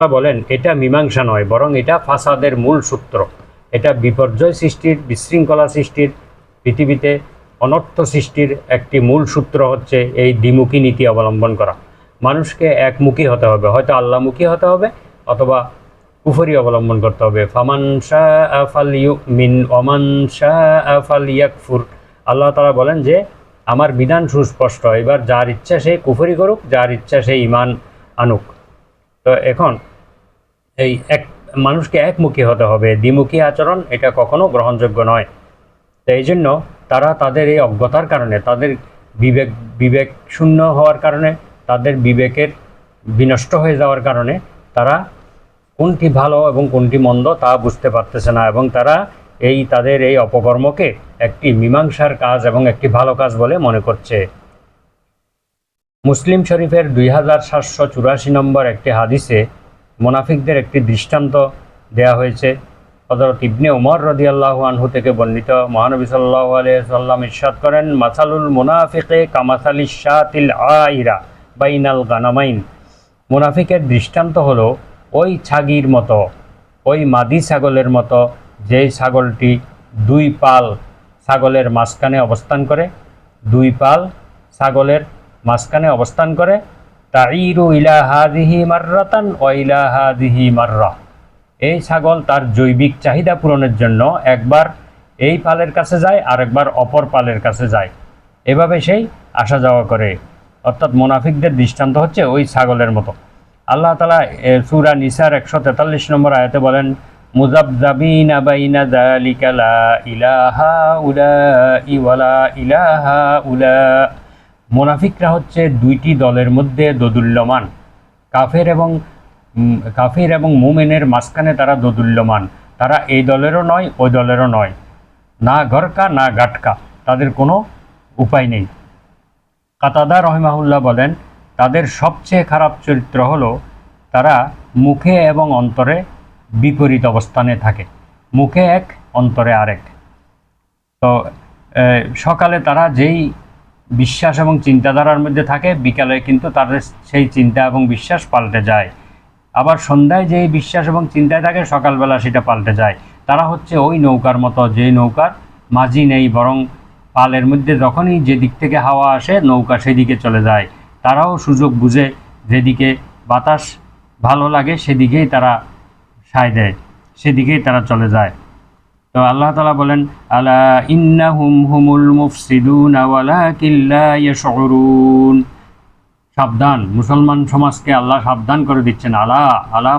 বলেন এটা মীমাংসা নয়, বরং এটা ফাসাদের মূল সূত্র। এটা বিপর্যয় সৃষ্টির, বিশৃঙ্খলা সৃষ্টির, পৃথিবীতে অনর্থ সৃষ্টির একটি মূল সূত্র হচ্ছে এই দ্বিমুখী নীতি অবলম্বন করা। মানুষকে একমুখী হতে হবে, হয়তো আল্লাহমুখী হতে হবে অথবা কুফরি অবলম্বন করতে হবে। ফামান শাআ ফালইউমিন ওয়ামান শাআ ফালইয়াকফুর। আল্লাহ তাআলা বলেন যে আমার বিধান সুস্পষ্ট, এবার যার ইচ্ছা সে কুফরি করুক, যার ইচ্ছা সে ঈমান আনুক। তো এখন এই মানুষকে একমুখী হতে হবে, দ্বিমুখী আচরণ এটা কখনো গ্রহণযোগ্য নয়। তো এই জন্য তারা তাদের এই অজ্ঞতার কারণে, তাদের বিবেক শূন্য হওয়ার কারণে, তাদের বিবেকের বিনষ্ট হয়ে যাওয়ার কারণে তারা কোনটি ভালো এবং কোনটি মন্দ তা বুঝতে পারতেছে না, এবং তারা তাদের এই অপকর্মকে একটি মীমাংসার কাজ এবং একটি ভালো কাজ বলে মনে করছে। মুসলিম শরীফের 2784 নম্বর একটি হাদিসে মুনাফিকদের একটি দৃষ্টান্ত দেয়া হয়েছে। হযরত ইবনে ওমর রাদিয়াল্লাহু আনহু থেকে বর্ণিত, মহানবী সাল্লাল্লাহু আলাইহি ওয়াসাল্লাম ইরশাদ করেন, মাসালুল মুনাফিকি কামাসালিশ শাতিল আইরা বাইনাল গানামাইন। মুনাফিকের দৃষ্টান্ত হলো ওই ছাগির মতো, ওই মাদি ছাগলের মতো, যেই ছাগলটি দুই পাল ছাগলের মাঝখানে অবস্থান করে, দুই পাল ছাগলের মাঝখানে অবস্থান করে। তাইরু ইলা হাযিহি মাররাতান ওয়া ইলা হাযিহি মাররা। এই ছাগল তার জৈবিক চাহিদা পূরণের জন্য একবার এই পালের কাছে যায় আর একবার অপর পালের কাছে যায়, এভাবে সেই আসা যাওয়া করে। অর্থাৎ মুনাফিকদের দৃষ্টান্ত হচ্ছে ওই ছাগলের মতো। আল্লাহ তাআলা সূরা নিসার 143 নম্বর আয়াতে বলেন, মুযাবযাবিনা বাইনা যালিকা লা ইলাহা উলাই ওয়ালা ইলাহা উলা। মুনাফিকরা হচ্ছে দুইটি দলের মধ্যে দোদুল্যমান। কাফির এবং মুমিনের মাঝখানে তারা দোদুল্যমান। তারা এই দলেরও নয়, ওই দলেরও নয়, না গরকা না গাটকা, তাদের কোনো উপায় নেই। কাতাদা রহিমাহুল্লাহ বলেন, তাদের সবচেয়ে খারাপ চরিত্র হলো তারা মুখে এবং অন্তরে বিপরীত অবস্থানে থাকে, মুখে এক অন্তরে আরেক। তো সকালে তারা যেই বিশ্বাস এবং চিন্তাধারার মধ্যে থাকে, বিকালে কিন্তু তাদের সেই চিন্তা এবং বিশ্বাস পাল্টে যায়। আবার সন্ধ্যায় যেই বিশ্বাস এবং চিন্তায় থাকে, সকালবেলা সেটা পাল্টে যায়। তারা হচ্ছে ওই নৌকার মতো, যে নৌকার মাঝি নেই, বরং পালের মধ্যে যখনই যেদিক থেকে হাওয়া আসে নৌকা সেদিকে চলে যায়। তারাও সুযোগ বুঝে যেদিকে বাতাস ভালো লাগে সেদিকেই তারা সায় দেয়, সেদিকেই তারা চলে যায়। তো আল্লাহ তাআলা বলেন, আলা ইন্নাহুম হুমুল মুফসিদুনা ওয়ালাকিন লা ইয়াশউরুন। সাবধান, মুসলমান সমাজকে আল্লাহ সাবধান করে দিচ্ছেন। আলা